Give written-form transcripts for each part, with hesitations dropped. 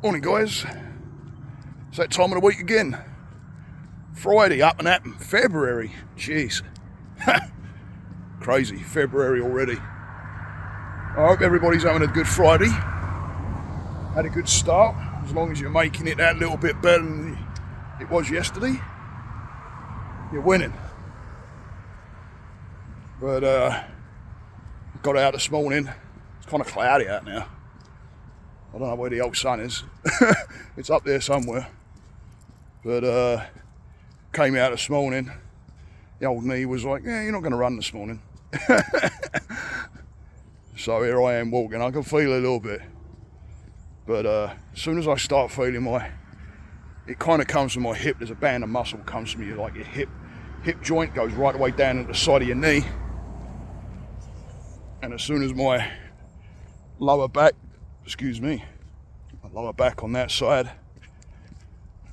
Morning guys, it's that time of the week again. Friday, up and at 'em. February, jeez. Crazy, February already. I hope everybody's having a good Friday. Had a good start, as long as you're making it that little bit better than it was yesterday. You're winning. But got out this morning, it's kind of cloudy out now. I don't know where the old sun is. It's up there somewhere. But came out this morning. The old knee was like, yeah, you're not going to run this morning. So here I am walking. I can feel it a little bit. But as soon as I start feeling it kind of comes from my hip. There's a band of muscle comes from you, like your hip joint goes right the way down to the side of your knee. And as soon as my lower back, my lower back on that side,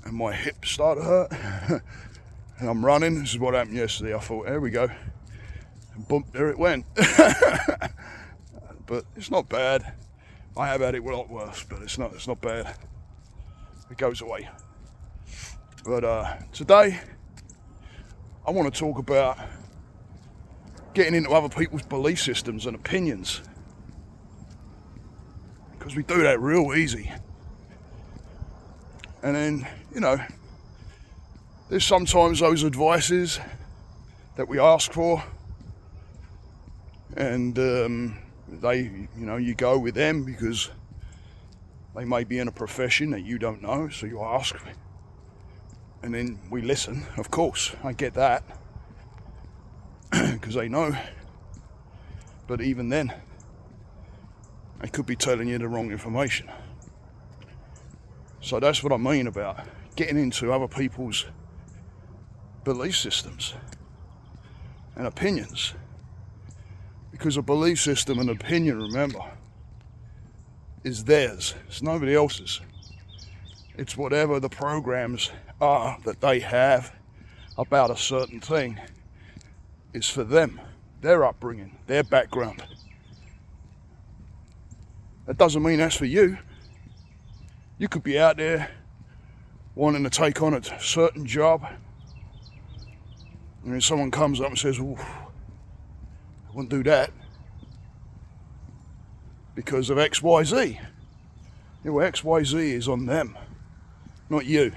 and my hips start to hurt, and I'm running. This is what happened yesterday. I thought, there we go, and boom, there it went. But it's not bad. I have had it a lot worse, but it's not bad. It goes away. But today, I want to talk about getting into other people's belief systems and opinions. Because we do that real easy. And then, there's sometimes those advices that we ask for, and you go with them because they may be in a profession that you don't know, so you ask, and then we listen. Of course, I get that, because they know. But even then, they could be telling you the wrong information. So that's what I mean about getting into other people's belief systems and opinions. Because a belief system and opinion, remember, is theirs. It's nobody else's. It's whatever the programs are that they have about a certain thing is for them, their upbringing, their background. That doesn't mean that's for you. You could be out there wanting to take on a certain job, and then someone comes up and says, "Oh, I wouldn't do that because of X, Y, Z." Yeah, well, X, Y, Z is on them, not you.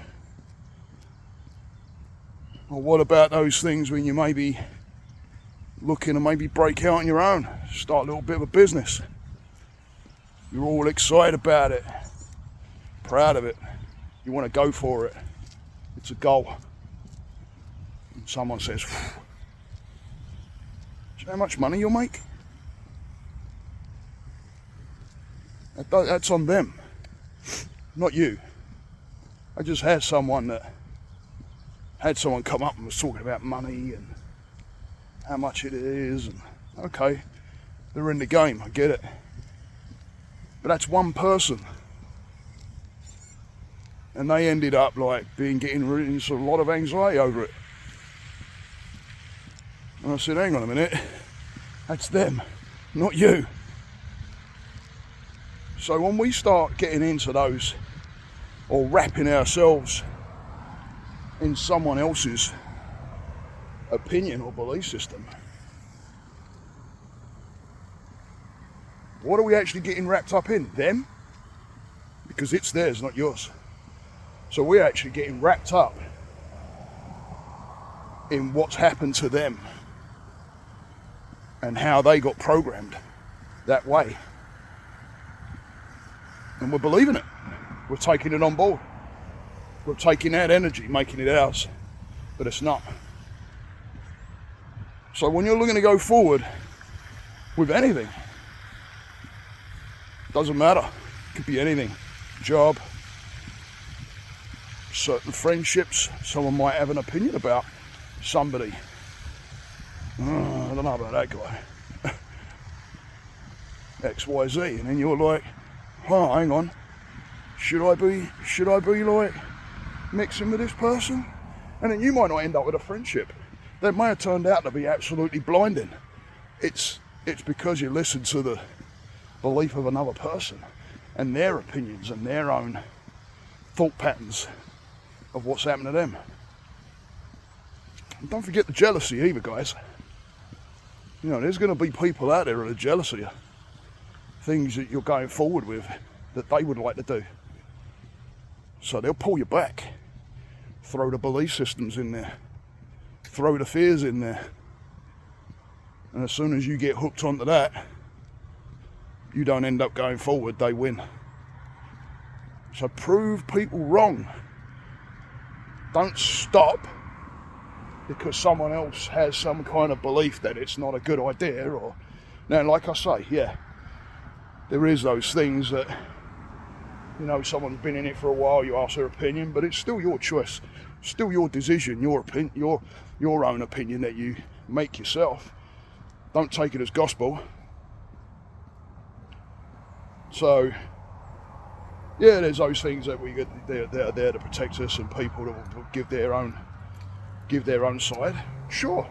Or what about those things when you may be looking to maybe break out on your own, start a little bit of a business? You're all excited about it, proud of it. You want to go for it. It's a goal. And someone says, "Do you know how much money you'll make?" That's on them, not you. I just had someone come up and was talking about money and how much it is, and okay, they're in the game, I get it. But that's one person. And they ended up getting into a lot of anxiety over it. And I said, hang on a minute, that's them, not you. So when we start getting into those, or wrapping ourselves in someone else's opinion or belief system, what are we actually getting wrapped up in? Them? Because it's theirs, not yours. So we're actually getting wrapped up in what's happened to them and how they got programmed that way. And we're believing it. We're taking it on board. We're taking that energy, making it ours. But it's not. So when you're looking to go forward with anything, doesn't matter. It could be anything. Job, certain friendships. Someone might have an opinion about somebody. I don't know about that guy. X, Y, Z. And then you're like, oh, hang on. Should I be mixing with this person? And then you might not end up with a friendship that may have turned out to be absolutely blinding. It's because you listen to the belief of another person and their opinions and their own thought patterns of what's happened to them. And don't forget the jealousy either, guys. You know, there's going to be people out there that are jealous of you. Things that you're going forward with that they would like to do. So they'll pull you back. Throw the belief systems in there. Throw the fears in there. And as soon as you get hooked onto that, you don't end up going forward, they win. So prove people wrong. Don't stop because someone else has some kind of belief that it's not a good idea. Or now, like I say, yeah, there is those things that, you know, someone's been in it for a while, you ask their opinion, but it's still your choice, still your decision, your opinion, your own opinion that you make yourself. Don't take it as gospel. So, yeah, there's those things that we get that are there to protect us, and people that will give their own side. Sure,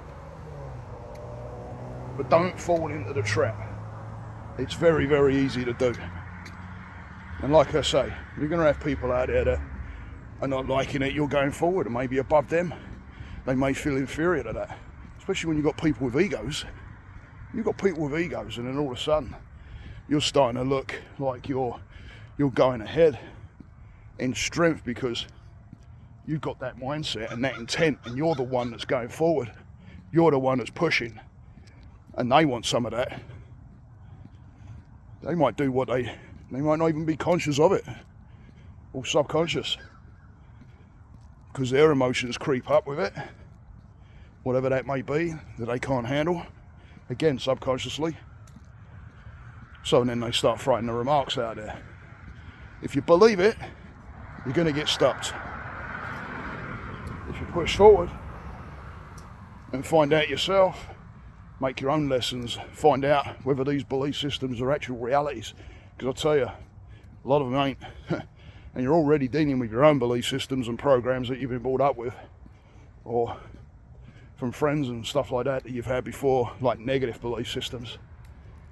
but don't fall into the trap. It's very, very easy to do. And like I say, you're going to have people out there that are not liking it. You're going forward and maybe above them. They may feel inferior to that, especially when you've got people with egos. You've got people with egos, and then all of a sudden you're starting to look like you're going ahead in strength because you've got that mindset and that intent, and you're the one that's going forward. You're the one that's pushing, and they want some of that. They might do what they might not even be conscious of it, or subconscious, because their emotions creep up with it, whatever that may be, that they can't handle. Again, subconsciously. So then they start throwing the remarks out there. If you believe it, you're going to get stopped. If you push forward and find out yourself, make your own lessons, find out whether these belief systems are actual realities. Because I'll tell you, a lot of them ain't. And you're already dealing with your own belief systems and programs that you've been brought up with, or from friends and stuff like that you've had before, like negative belief systems.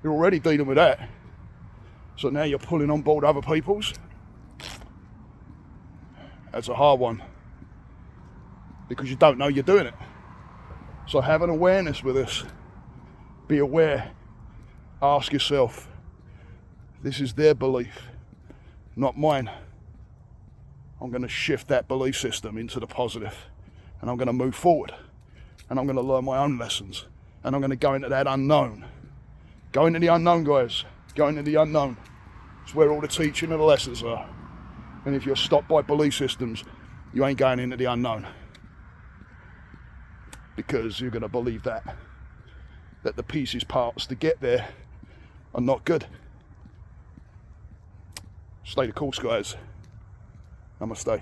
You're already dealing with that. So now you're pulling on board other people's. That's a hard one, because you don't know you're doing it. So have an awareness with this. Be aware. Ask yourself, this is their belief, not mine. I'm going to shift that belief system into the positive, and I'm going to move forward, and I'm going to learn my own lessons, and I'm going to go into that unknown. Go into the unknown, guys. Go into the unknown. It's where all the teaching and the lessons are. And if you're stopped by belief systems, you ain't going into the unknown, because you're going to believe that the pieces, parts to get there are not good. Stay the course, guys. Namaste.